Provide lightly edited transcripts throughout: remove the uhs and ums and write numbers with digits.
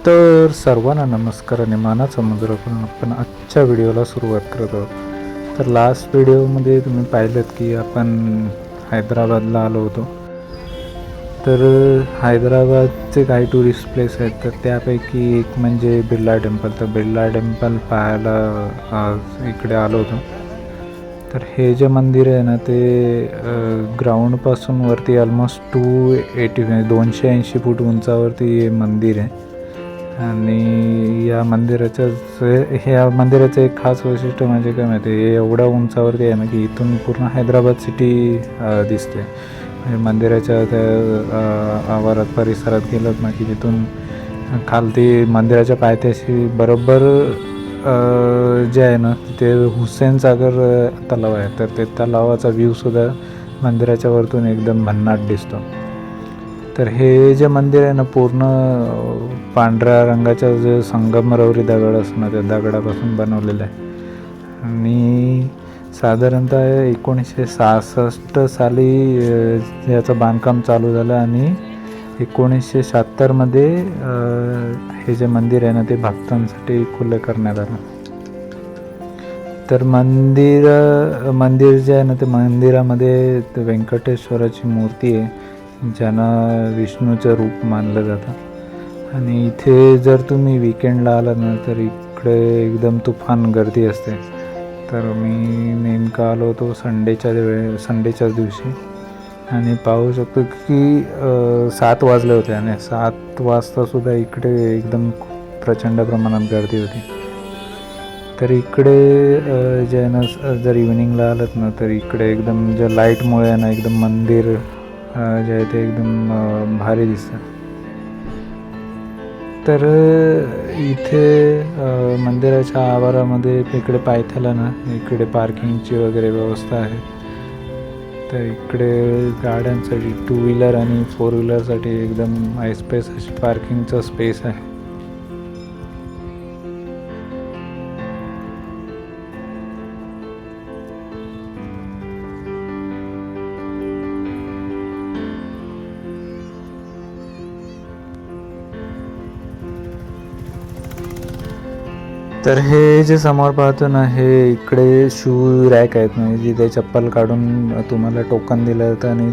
तर सर्वांना नमस्कार आणि मानाचा मुजरा करून आपण आजच्या व्हिडिओला सुरुवात करत आहोत. तर लास्ट व्हिडिओमध्ये तुम्ही पाहिलं की आपण हैदराबादला आलो होतो. तर हैदराबादचे काही टुरिस्ट प्लेस आहेत, तर त्यापैकी एक म्हणजे बिर्ला टेम्पल. तर बिर्ला टेम्पल पाहायला आज इकडे आलो होतो. तर हे जे मंदिर आहे ना, ते ग्राउंडपासून वरती ऑलमोस्ट 280 फूट उंचावरती हे मंदिर आहे. आणि या मंदिराचं एक खास वैशिष्ट्य म्हणजे काय माहिती आहे, हे एवढ्या उंचावरती आहे ना की इथून पूर्ण हैदराबाद सिटी दिसते. म्हणजे मंदिराच्या त्या आवारात परिसरात गेलं ना की तिथून खालती मंदिराच्या पायथ्याशी बरोबर जे आहे ना ते हुसेन सागर तलाव आहे. तर ते तलावाचा व्ह्यूसुद्धा मंदिराच्या वरतून एकदम भन्नाट दिसतो. तर हे जे मंदिर आहे ना पूर्ण पांढऱ्या रंगाच्या जे संगमरवरी दगड असतो ना त्या दगडापासून बनवलेलं आहे. आणि साधारणतः 1966 साली याचं बांधकाम चालू झालं आणि 1976मध्ये हे जे मंदिर आहे ना ते भक्तांसाठी खुलं करण्यात आलं. तर मंदिर जे आहे ना ते मंदिरामध्ये व्यंकटेश्वराची मूर्ती आहे, ज्यांना विष्णूचं रूप मानलं जातं. आणि इथे जर तुम्ही विकेंडला आलात ना तर इकडे एकदम तुफान गर्दी असते. तर मी नेमका आलो होतो संडेच्याच दिवशी आणि पाहू शकतो की 7 वाजले होते आणि 7 वाजतासुद्धा इकडे एकदम प्रचंड प्रमाणात गर्दी होती. तर इकडे जे आहे ना जर इव्हिनिंगला आलात ना तर इकडे एकदम ज्या लाईटमुळे आहे ना एकदम मंदिर जे आहे ते एकदम भारी दिसतं. तर इथे मंदिराच्या आवारामध्ये इकडे पायथ्याला ना इकडे पार्किंगची वगैरे व्यवस्था आहे. तर इकडे गाड्यांसाठी 2 व्हीलर आणि 4 व्हीलरसाठी एकदम स्पेस अशी पार्किंगचा स्पेस आहे. तर हे जे समोर पाहतो ना हे इकडे शू रॅक आहेत, म्हणजे जिथे चप्पल काढून तुम्हाला टोकन दिलं जातं आणि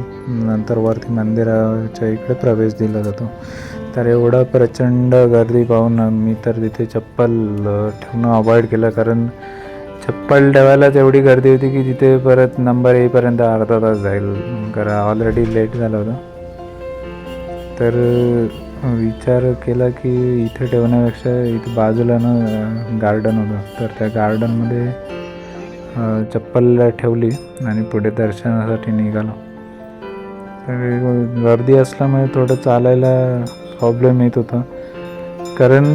नंतर वरती मंदिराच्या इकडे प्रवेश दिला जातो. तर एवढं प्रचंड गर्दी पाहून मी तर तिथे चप्पल ठेवणं अवॉइड केलं, कारण चप्पल ठेवायलाच एवढी गर्दी होती की तिथे परत नंबर येईपर्यंत अर्धा तास जाईल, कारण ऑलरेडी लेट झालं होतं. तर विचार केला की इथे ठेवण्यापेक्षा इथे बाजूला ना गार्डन होतं, तर त्या गार्डनमध्ये चप्पल ठेवली आणि पुढे दर्शनासाठी निघालो. तर गर्दी असल्यामुळे थोडं चालायला प्रॉब्लेम येत होता, कारण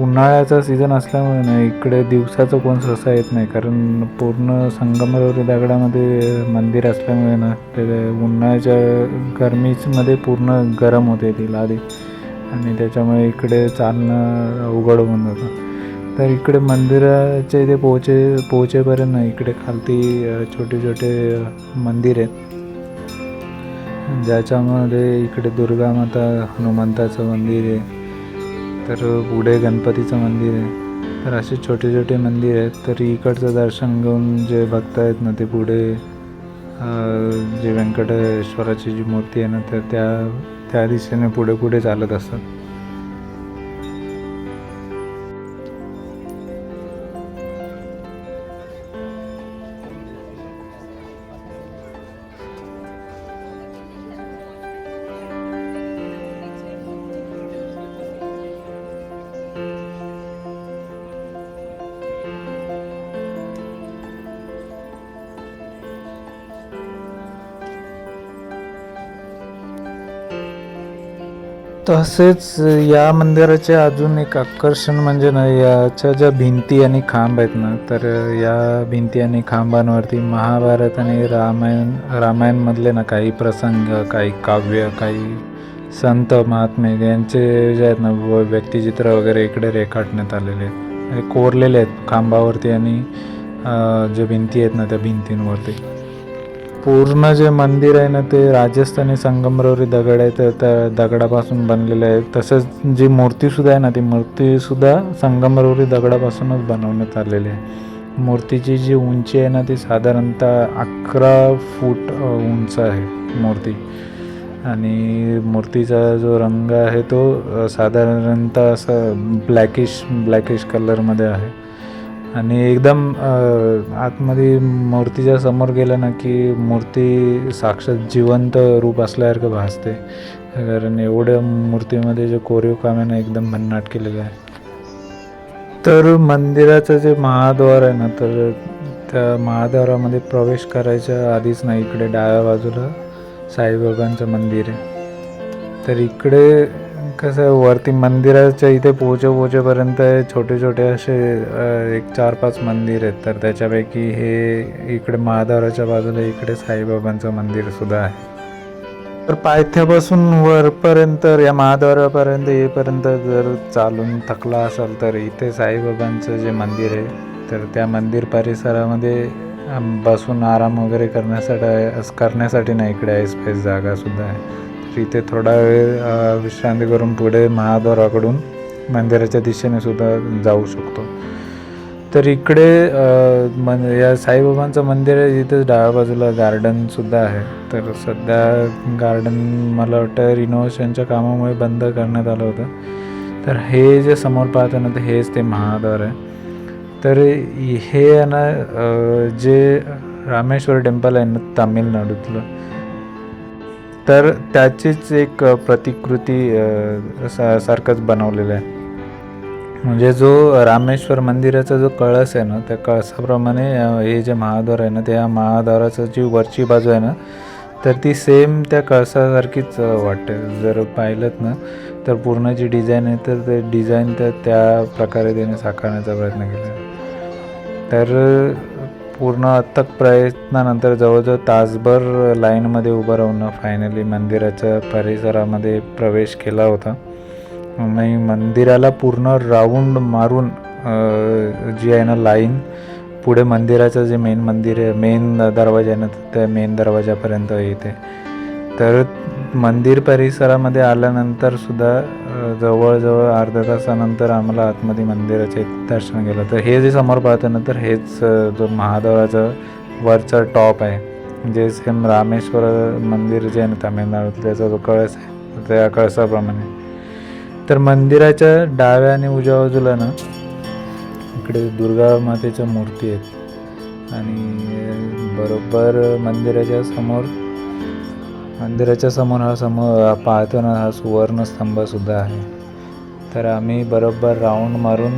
उन्हाळ्याचा सीझन असल्यामुळे ना इकडे दिवसाचं कोण सहसा येत नाही, कारण पूर्ण संगमरवरी दगडामध्ये मंदिर असल्यामुळे ना ते उन्हाळ्याच्या गरमीमध्ये पूर्ण गरम होते ती लादी आणि त्याच्यामुळे इकडे चालणं अवघड होऊन जातं. तर इकडे मंदिराच्या इथे पोहोचेपर्यंत ना इकडे खालती छोटे छोटे मंदिर आहेत, ज्याच्यामध्ये इकडे दुर्गा माता, हनुमंताचं मंदिर आहे, तर पुढे गणपतीचं मंदिर आहे. तर असे छोटे छोटे मंदिर आहेत. तर इकडचं दर्शन घेऊन जे भक्त आहेत ना ते पुढे जे व्यंकटेश्वराची जी मूर्ती आहे ना तर त्या दिशेने पुढे चालत असतात. तसेच या मंदिराचे अजून एक आकर्षण म्हणजे ना याच्या ज्या भिंती आणि खांब आहेत ना, तर या भिंती आणि खांबांवरती महाभारत आणि रामायणमधले ना काही प्रसंग, काही काव्य, काही संत महात्मे यांचे जे आहेत ना व्यक्तिचित्र वगैरे इकडे रेखाटण्यात आलेले आहेत, कोरलेले आहेत खांबावरती आणि जे भिंती आहेत ना त्या भिंतींवरती. पूर्ण जे मंदिर आहे ना ते राजस्थानी संगमरवरी दगड आहे, तर त्या दगडापासून बनलेलं आहे. तसंच जी मूर्तीसुद्धा आहे ना ती मूर्तीसुद्धा संगमरवरी दगडापासूनच बनवण्यात आलेली आहे. मूर्तीची जी उंची आहे ना ती साधारणतः 11 फूट उंच आहे मूर्ती. आणि मूर्तीचा जो रंग आहे तो साधारणतः असं ब्लॅकिश कलरमध्ये आहे. आणि एकदम आतमध्ये मूर्तीच्या समोर गेलं ना की मूर्ती साक्षात जिवंत रूप असल्यासारखं भासते, कारण एवढ्या मूर्तीमध्ये जे कोरीव काम आहे ना एकदम भन्नाट केलेलं आहे. तर मंदिराचं जे महाद्वार आहे ना, तर त्या महाद्वारामध्ये प्रवेश करायच्या आधीच ना इकडे डाव्या बाजूला साईबाबांचं मंदिर आहे. तर इकडे कसं आहे, वरती मंदिराच्या इथे पोहोचेपर्यंत छोटे छोटे असे एक 4-5 मंदिर आहेत. तर त्याच्यापैकी हे इकडे महाद्वाराच्या बाजूला इकडे साईबाबांचं मंदिरसुद्धा आहे. तर पायथ्यापासून वरपर्यंत या महाद्वारापर्यंत येईपर्यंत जर चालून थकला असाल तर इथे साईबाबांचं जे मंदिर आहे तर त्या मंदिर परिसरामध्ये बसून आराम वगैरे करण्यासाठी ना इकडे स्पेस जागासुद्धा आहे. तर इथे थोडा वेळ विश्रांती करून पुढे महाद्वाराकडून मंदिराच्या दिशेने सुद्धा जाऊ शकतो. तर इकडे या साईबाबांचं मंदिर आहे, इथेच डाव्या बाजूला गार्डनसुद्धा आहे. तर सध्या गार्डन मला वाटतं रिनोव्हेशनच्या कामामुळे बंद करण्यात आलं होतं. तर हे जे समोर पाहतो ना तर हेच ते महाद्वार आहे. तर हे आहे ना जे रामेश्वर टेम्पल आहे ना तामिळनाडूतलं, तर त्याचीच एक प्रतिकृती सारखंच बनवलेलं आहे. म्हणजे जो रामेश्वर मंदिराचा जो कळस आहे ना त्या कळसाप्रमाणे हे जे महाद्वार आहे ना त्या महाद्वाराचं जी वरची बाजू आहे ना तर ती सेम त्या कळसासारखीच वाटते. जर पाहिलं ना तर पूर्ण जी डिझाईन आहे तर ते डिझाईन त्या प्रकारे त्याने साकारण्याचा प्रयत्न केला आहे. तर पूर्ण अथक प्रयत्नानंतर जवळजवळ तासभर लाईनमध्ये उभं राहून फायनली मंदिराच्या परिसरामध्ये प्रवेश केला होता. आणि मंदिराला पूर्ण राऊंड मारून जी आहे ना लाईन पुढे मंदिराचं जे मेन मंदिर आहे, मेन दरवाजा आहे ना त्या मेन दरवाजापर्यंत येते. तर मंदिर परिसरामध्ये आल्यानंतर सुद्धा जवळजवळ अर्ध्या तासानंतर आम्हाला आतमध्ये मंदिराचे दर्शन केलं. तर हे जे समोर पाहतो ना तर हेच जो महाद्वाराचं वरचा टॉप आहे, जे सेम रामेश्वर मंदिर जे आहे ना तामिळनाडूत त्याचा जो कळस आहे त्या कळसाप्रमाणे. तर मंदिराच्या डाव्या आणि उजव्या बाजूला ना इकडे दुर्गा मातेच्या मूर्ती आहेत. आणि बरोबर मंदिराच्या समोर हा पाहतो ना हा सुवर्णस्तंभसुद्धा आहे. तर आम्ही बरोबर राऊंड मारून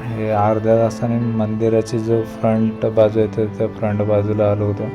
हे अर्ध्या तासाने मंदिराची जो फ्रंट बाजू आहे तर त्या फ्रंट बाजूला आलो होतो.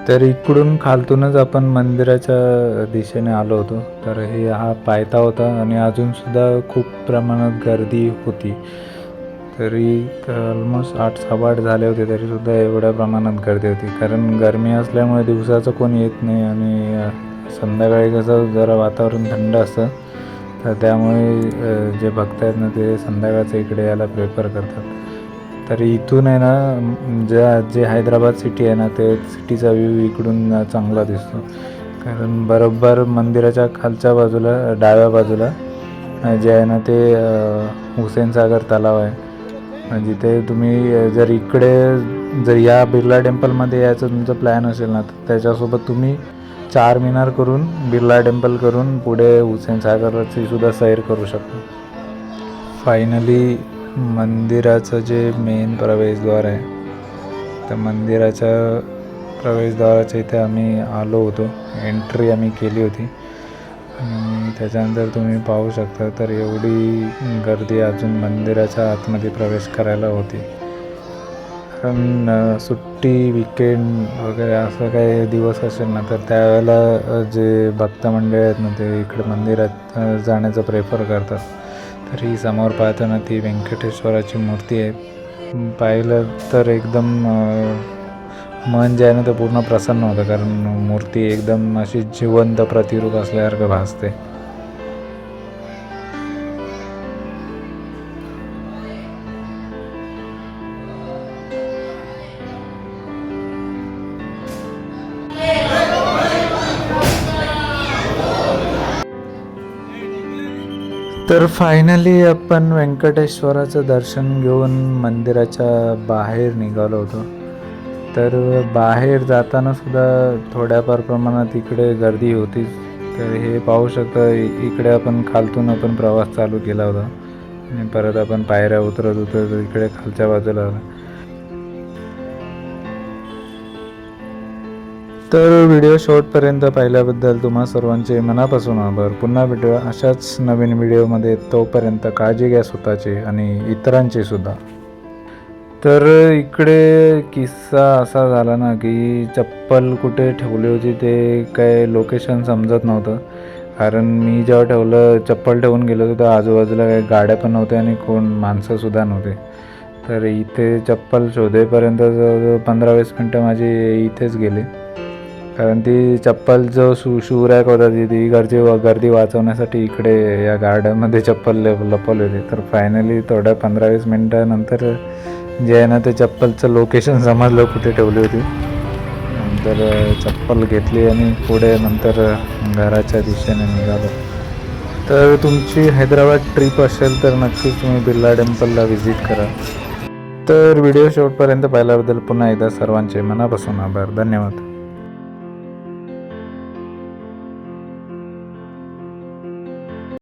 तर इकडून खालतूनच आपण मंदिराच्या दिशेने आलो होतो. तर हा पायथा होता आणि अजूनसुद्धा खूप प्रमाणात गर्दी होती. तरी ऑलमोस्ट 8-8:15 झाले होते तरीसुद्धा एवढ्या प्रमाणात गर्दी होती, कारण गरमी असल्यामुळे दिवसाचं कोणी येत नाही आणि संध्याकाळी कसं जरा वातावरण थंड असतं. तर त्यामुळे जे भक्त आहेत ना ते संध्याकाळचं इकडे यायला प्रेफर करतात. तर इथून आहे ना जे हैदराबाद सिटी आहे ना ते सिटीचा व्ह्यू इकडून चांगला दिसतो, कारण बरोबर मंदिराच्या खालच्या बाजूला डाव्या बाजूला जे आहे ना ते हुसेन सागर तलाव आहे. जिथे तुम्ही जर या बिर्ला टेम्पलमध्ये यायचं तुमचं प्लॅन असेल ना तर त्याच्यासोबत तुम्ही चार मिनार करून बिर्ला टेम्पल करून पुढे हुसेन सागरची सुद्धा सैर करू शकता. फायनली मंदिराचं जे मेन प्रवेशद्वार आहे त्या मंदिराच्या प्रवेशद्वाराच्या इथे आम्ही आलो होतो. एंट्री आम्ही केली होती आणि त्याच्यानंतर तुम्ही पाहू शकता तर एवढी गर्दी अजून मंदिराच्या आतमध्ये प्रवेश करायला होती. कारण सुट्टी विकेंड वगैरे असं काही दिवस असेल ना, तर त्यावेळेला जे भक्त मंडळी आहेत ना, ते इकडे मंदिरात जाण्याचं प्रेफर करतात. तर ही समोर पाहताना ती व्यंकटेश्वराची मूर्ती आहे. पाहिलं तर एकदम मन जे आहे ना, ते पूर्ण प्रसन्न होतं, कारण मूर्ती एकदम अशी जिवंत प्रतिरूप असल्यासारखं भासते. तर फायनली आपण व्यंकटेश्वराचं दर्शन घेऊन मंदिराच्या बाहेर निघालो होतो. तर बाहेर जाताना सुद्धा थोड्याफार प्रमाणात इकडे गर्दी होतीच. तर हे पाहू शकता, इकडे आपण खालतून आपण प्रवास चालू केला होता आणि परत आपण पायऱ्या उतरत उतरत इकडे खालच्या बाजूला आला. तर व्हिडिओ शेवटपर्यंत पाहिल्याबद्दल तुम्हा सर्वांचे मनापासून आभार. पुन्हा भेटूया अशाच नवीन व्हिडिओमध्ये. तोपर्यंत काळजी घ्या स्वतःची आणि इतरांची सुद्धा. तर इकडे किस्सा असा झाला ना, की चप्पल कुठे ठेवली होती ते काय लोकेशन समजत नव्हतं. कारण मी जेव्हा चप्पल ठेवून गेलो होतो, तर आजूबाजूला काही गाड्या पण नव्हत्या आणि कोण माणसंसुद्धा नव्हते. तर इथे चप्पल शोधेपर्यंत जवळजवळ 15-20 मिनटं माझी इथेच गेली. कारण ती चप्पल जो शू रॅक होता, ती गर्दी वाचवण्यासाठी इकडे या गार्डनमध्ये चप्पल लपवले होते. तर फायनली थोड्या 15-20 मिनटानंतर जे आहे ना, ते चप्पलचं लोकेशन समजलं कुठे ठेवली होती. नंतर चप्पल घेतली आणि पुढे नंतर घराच्या दिशेने निघालो. तर तुमची हैदराबाद ट्रिप असेल तर नक्कीच तुम्ही बिर्ला टेम्पलला व्हिजिट करा. तर व्हिडिओ शेवटपर्यंत पाहिल्याबद्दल पुन्हा एकदा सर्वांचे मनापासून आभार. धन्यवाद.